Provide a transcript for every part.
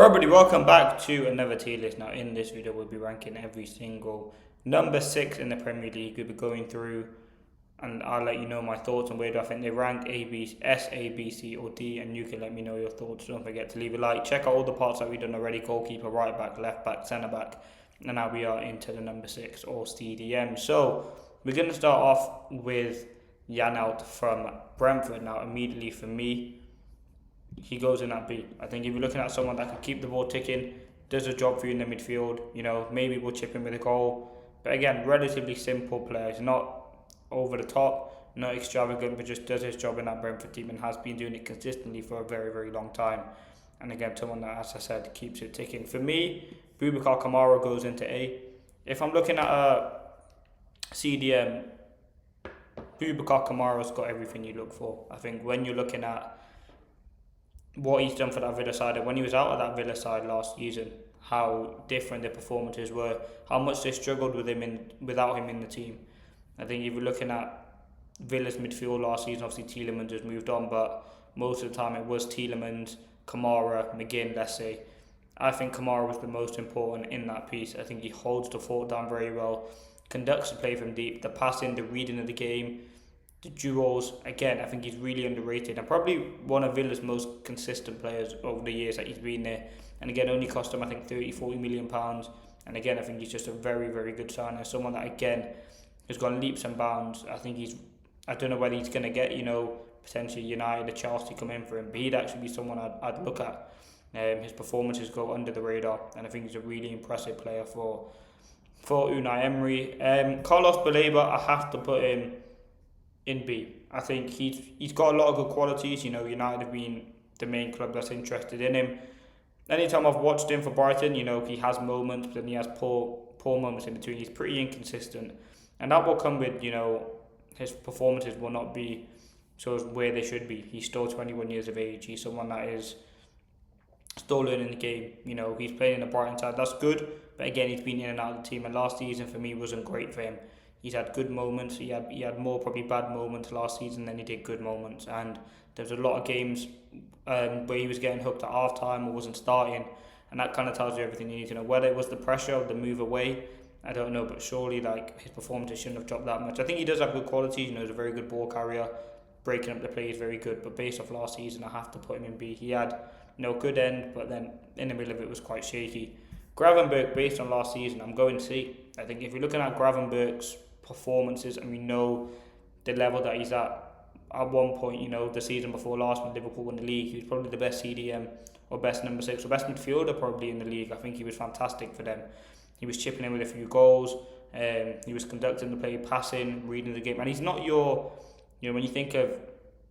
Everybody, welcome back to another tier list. Now, in this video, we'll be ranking every single number 6 in the Premier League. We'll be going through, and I'll let you know my thoughts on where do I think they rank A, B, S, A, B, C, or D, and you can let me know your thoughts. Don't forget to leave a like. Check out all the parts that we've done already: goalkeeper, right back, left back, centre back, and now we are into the number 6 or CDM. So we're going to start off with Janelt from Brentford. Now, immediately for me, he goes in that B. I think if you're looking at someone that can keep the ball ticking, does a job for you in the midfield, maybe we'll chip in with a goal. But again, relatively simple player. He's not over the top, not extravagant, but just does his job in that Brentford team and has been doing it consistently for a very, very long time. And again, someone that, as I said, keeps it ticking. For me, Boubacar Kamara goes into A. If I'm looking at a CDM, Boubacar Kamara's got everything you look for. I think when you're looking at what he's done for that Villa side, and when he was out of that Villa side last season, how different the performances were, how much they struggled without him in the team. I think if you're looking at Villa's midfield last season, obviously Tielemans has moved on, but most of the time it was Tielemans, Kamara, McGinn, let's say. I think Kamara was the most important in that piece. I think he holds the fort down very well, conducts the play from deep, the passing, the reading of the game, the duels. Again, I think he's really underrated and probably one of Villa's most consistent players over the years that he's been there. And again, only cost him, I think, 30-40 million pounds. And again, I think he's just a very, very good signing. Someone that, again, has gone leaps and bounds. I don't know whether he's going to get, potentially United or Chelsea come in for him, but he'd actually be someone I'd look at. His performances go under the radar, and I think he's a really impressive player for Unai Emery. Carlos Baleba, I have to put him in B. I think he's got a lot of good qualities. United have been the main club that's interested in him. Anytime I've watched him for Brighton, he has moments, but then he has poor moments in between. He's pretty inconsistent, and that will come with his performances will not be sort of where they should be. He's still 21 years of age. He's someone that is still learning the game. He's playing in the Brighton side. That's good, but again, he's been in and out of the team. And last season for me wasn't great for him. He's had good moments. He had more probably bad moments last season than he did good moments. And there was a lot of games where he was getting hooked at half time or wasn't starting, and that kind of tells you everything you need to know. Whether it was the pressure of the move away, I don't know, but surely his performances shouldn't have dropped that much. I think he does have good qualities. He's a very good ball carrier. Breaking up the play is very good, but based off last season, I have to put him in B. He had good end, but then in the middle of it was quite shaky. Gravenberch, based on last season, I'm going C. I think if you're looking at Gravenberch's performances and we know the level that he's at one point, the season before last when Liverpool won the league, he was probably the best CDM or best number 6 or best midfielder probably in the league. I think he was fantastic for them. He was chipping in with a few goals, he was conducting the play, passing, reading the game, and he's not when you think of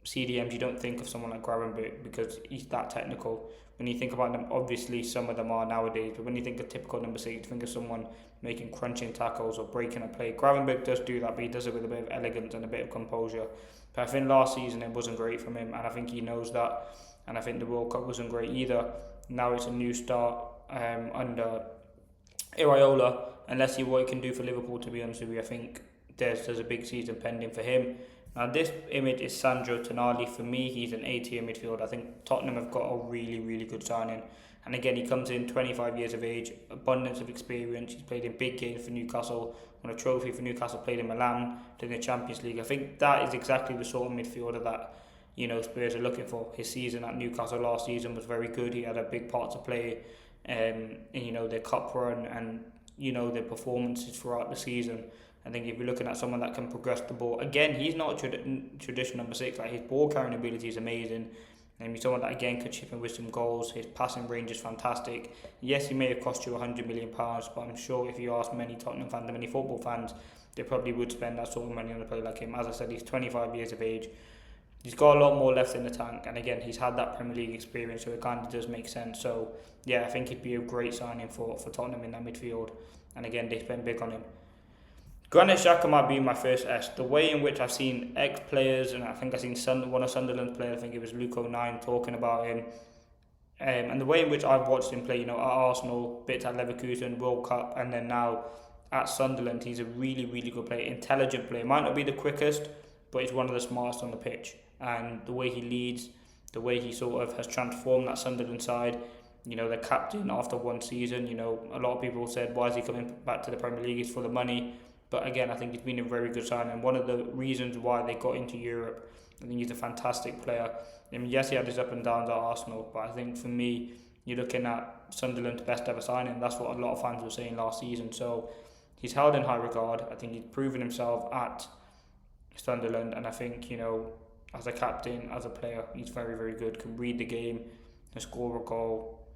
CDMs, you don't think of someone like Gravenberch because he's that technical. When you think about them, obviously some of them are nowadays, but when you think of typical number 6, you think of someone making crunching tackles or breaking a play. Gravenberch does do that, but he does it with a bit of elegance and a bit of composure. But I think last season it wasn't great from him, and I think he knows that. And I think the World Cup wasn't great either. Now it's a new start under Iraola, and let's see what he can do for Liverpool. To be honest with you, I think there's a big season pending for him. Now this image is Sandro Tonali. For me, he's an A-tier midfield. I think Tottenham have got a really, really good signing. And again, he comes in 25 years of age, abundance of experience. He's played in big games for Newcastle, won a trophy for Newcastle, played in Milan, played in the Champions League. I think that is exactly the sort of midfielder that Spurs are looking for. His season at Newcastle last season was very good. He had a big part to play in their cup run and their performances throughout the season. I think if you're looking at someone that can progress the ball, again, he's not a traditional number 6. His ball carrying ability is amazing. And he's someone that, again, could chip in with some goals. His passing range is fantastic. Yes, he may have cost you £100 million, but I'm sure if you ask many Tottenham fans and many football fans, they probably would spend that sort of money on a player like him. As I said, he's 25 years of age. He's got a lot more left in the tank. And again, he's had that Premier League experience, so it kind of does make sense. So, yeah, I think he'd be a great signing for Tottenham in that midfield. And again, they spend big on him. Granit Xhaka might be my first S. The way in which I've seen ex-players, and I think I've seen one of Sunderland's players, I think it was Luke09, talking about him, and the way in which I've watched him play, at Arsenal, bits at Leverkusen, World Cup, and then now at Sunderland, he's a really, really good player, intelligent player. Might not be the quickest, but he's one of the smartest on the pitch. And the way he leads, the way he sort of has transformed that Sunderland side, the captain after one season. A lot of people said, why is he coming back to the Premier League? It's for the money. But again, I think he's been a very good signing. And one of the reasons why they got into Europe, I think he's a fantastic player. I mean, yes, he had his up and downs at Arsenal, but I think for me, you're looking at Sunderland's best ever signing. That's what a lot of fans were saying last season. So he's held in high regard. I think he's proven himself at Sunderland, and I think, as a captain, as a player, he's very, very good, can read the game, can score a goal,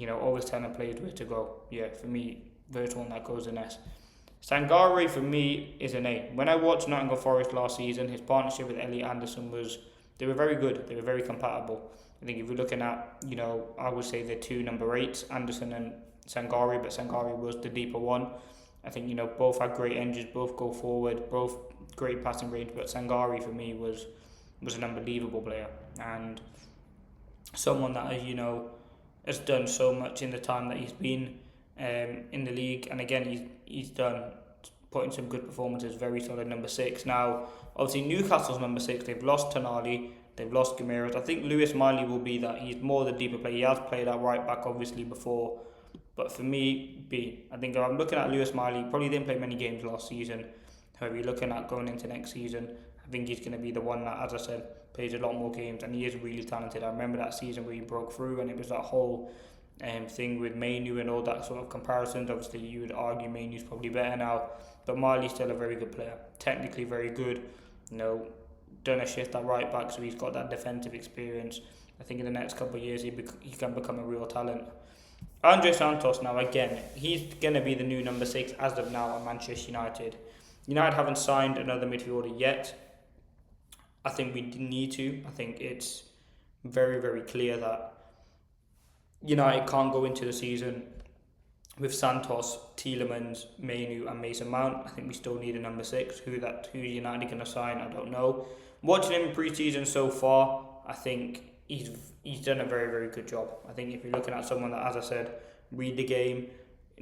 always telling players where to go. Yeah, for me, first one that goes in S. Sangare for me is an A. When I watched Nottingham Forest last season, his partnership with Elliot Anderson they were very good. They were very compatible. I think if you're looking at, I would say the two number 8s, Anderson and Sangare, but Sangare was the deeper one. I think, both had great engines, both go forward, both great passing range, but Sangare for me was an unbelievable player, and someone that has done so much in the time that he's been in the league. And again, he's done putting some good performances, very solid number 6. Now, obviously Newcastle's number 6, they've lost Tonali, they've lost Guimaraes. I think Lewis Miley will be that. He's more the deeper player. He has played at right back obviously before, but for me, B. I think if I'm looking at Lewis Miley, probably didn't play many games last season. However, you're looking at going into next season, I think he's going to be the one that, as I said, plays a lot more games, and he is really talented. I remember that season where he broke through, and it was that whole thing with Mainu and all that sort of comparisons. Obviously, you would argue Mainu's probably better now, but Miley's still a very good player, technically very good. Done a shift at right back, so he's got that defensive experience. I think in the next couple of years he can become a real talent. Andre Santos, now again, he's going to be the new number 6 as of now at Manchester United. United haven't signed another midfielder yet. I think we need to. I think it's very, very clear that United can't go into the season with Santos, Tielemans, Mainu and Mason Mount. I think we still need a number 6. Who United going to sign, I don't know. Watching him in pre-season so far, I think he's done a very, very good job. I think if you're looking at someone that, as I said, read the game,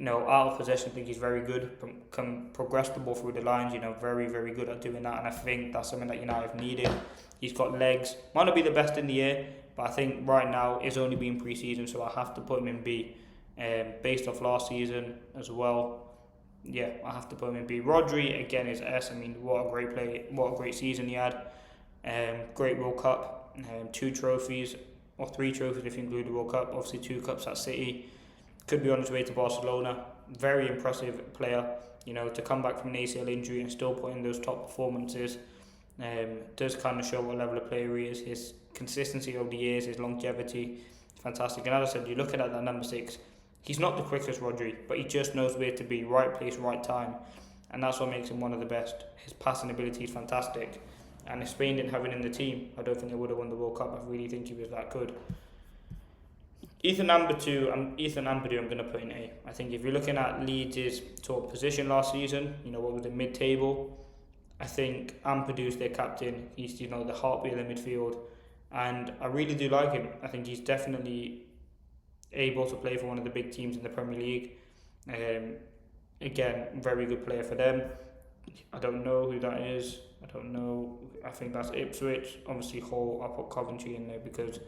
out of possession, I think he's very good. Can progress the ball through the lines, very, very good at doing that. And I think that's something that United have needed. He's got legs. Might not be the best in the air, but I think right now it's only been pre-season, so I have to put him in B. Based off last season as well, yeah, I have to put him in B. Rodri again is S. I mean, what a great play, what a great season he had. Great World Cup, 2 trophies, or 3 trophies if you include the World Cup. Obviously 2 cups at City. Could be on his way to Barcelona. Very impressive player. To come back from an ACL injury and still put in those top performances, does kind of show what level of player he is. His consistency over the years, his longevity, fantastic. And as I said, you're looking at that number 6. He's not the quickest Rodri, but he just knows where to be, right place, right time, and that's what makes him one of the best. His passing ability is fantastic, and if Spain didn't have him in the team, I don't think they would have won the World Cup. I really think he was that good. Ethan Ampadu, I'm going to put in A. I think if you're looking at Leeds' sort of position last season, what was the mid-table, I think Ampadu's their captain. He's the heartbeat of the midfield, and I really do like him. I think he's definitely able to play for one of the big teams in the Premier League. Again, very good player for them. I don't know who that is. I don't know. I think that's Ipswich. Obviously Hull, I'll put Coventry in there because,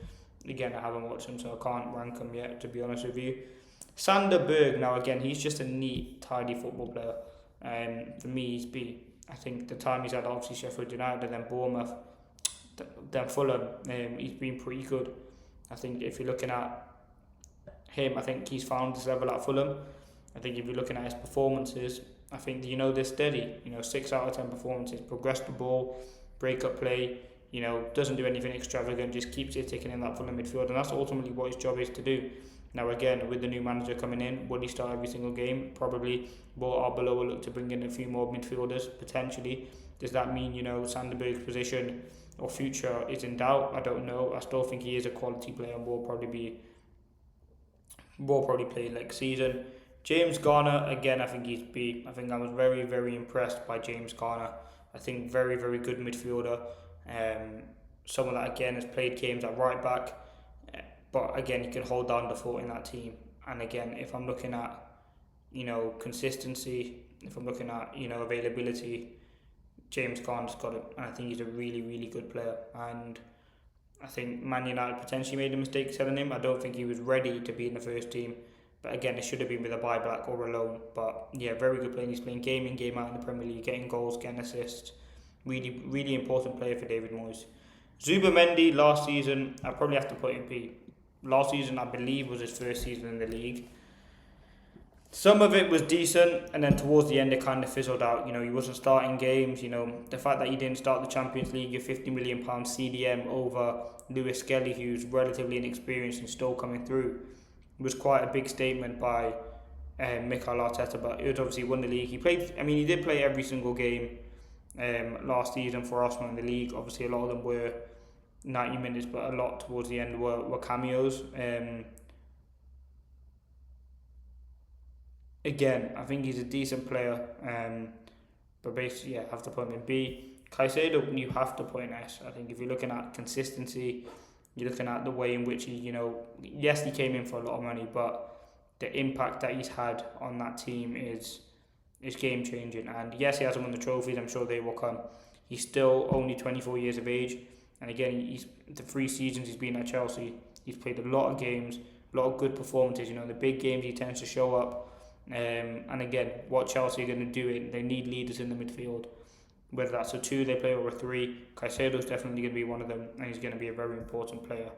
again, I haven't watched them, so I can't rank them yet, to be honest with you. Sander Berg, now again, he's just a neat, tidy football player. For me, he's B. I think the time he's had, obviously Sheffield United, then Bournemouth, then Fulham, he's been pretty good. I think if you're looking at him, I think he's found his level at Fulham. I think if you're looking at his performances, I think they're steady. 6 out of 10 performances, progress the ball, break up play. Doesn't do anything extravagant, just keeps it ticking in that Fulham midfield, and that's ultimately what his job is to do. Now again, with the new manager coming in, will he start every single game? Probably. Will Arbeloa look to bring in a few more midfielders? Potentially. Does that mean, Sanderberg's position or future is in doubt? I don't know. I still think he is a quality player and will probably play next season. James Garner, again, I think he's B. I think I was very, very impressed by James Garner. I think very, very good midfielder. Someone that, again, has played games at right back, but again, he can hold down the fort in that team. And again, if I'm looking at, consistency, if I'm looking at, availability, James Garner's got it, and I think he's a really, really good player. And I think Man United potentially made a mistake selling him. I don't think he was ready to be in the first team. But again, it should have been with a buyback or a loan. But yeah, very good player. He's playing game in, game out in the Premier League, getting goals, getting assists. Really, really important player for David Moyes. Zubamendi last season, I probably have to put in B. Last season, I believe, was his first season in the league. Some of it was decent, and then towards the end, it kind of fizzled out. He wasn't starting games. The fact that he didn't start the Champions League, your £50 million CDM over Lewis Skelly, who's relatively inexperienced and still coming through, was quite a big statement by Mikel Arteta. But he was obviously won the league. He did play every single game last season for Arsenal in the league. Obviously, a lot of them were 90 minutes, but a lot towards the end were cameos. Again, I think he's a decent player, but basically, yeah, have to put him in B. Caicedo, you have to put in S. I think if you're looking at consistency, you're looking at the way in which he, yes, he came in for a lot of money, but the impact that he's had on that team is game changing. And yes, he hasn't won the trophies. I'm sure they will come. He's still only 24 years of age, and again, the 3 seasons he's been at Chelsea, he's played a lot of games, a lot of good performances. The big games he tends to show up. And again, what Chelsea are going to do, they need leaders in the midfield. Whether that's a 2 they play or a 3, Caicedo's definitely going to be one of them, and he's going to be a very important player.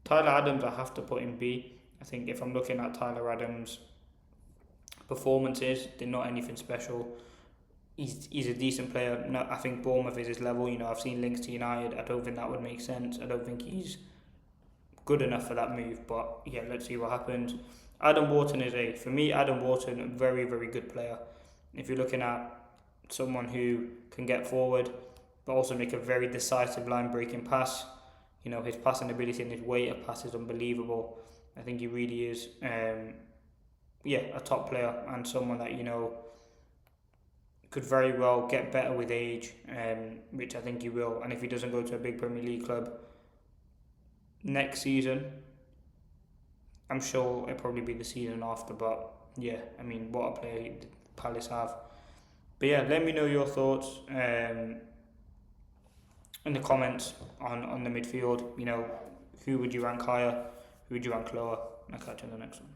Tyler Adams, I have to put in B. I think if I'm looking at Tyler Adams' performances, they're not anything special. He's a decent player. No, I think Bournemouth is his level. I've seen links to United. I don't think that would make sense. I don't think he's good enough for that move. But yeah, let's see what happens. Adam Wharton is A. For me, Adam Wharton, a very, very good player. If you're looking at someone who can get forward, but also make a very decisive line-breaking pass, his passing ability and his weight of pass is unbelievable. I think he really is, a top player and someone that, could very well get better with age, which I think he will. And if he doesn't go to a big Premier League club next season, I'm sure it'll probably be the season after. But yeah, what a player Palace have. But yeah, let me know your thoughts in the comments on the midfield. Who would you rank higher? Who would you rank lower? And I'll catch you in the next one.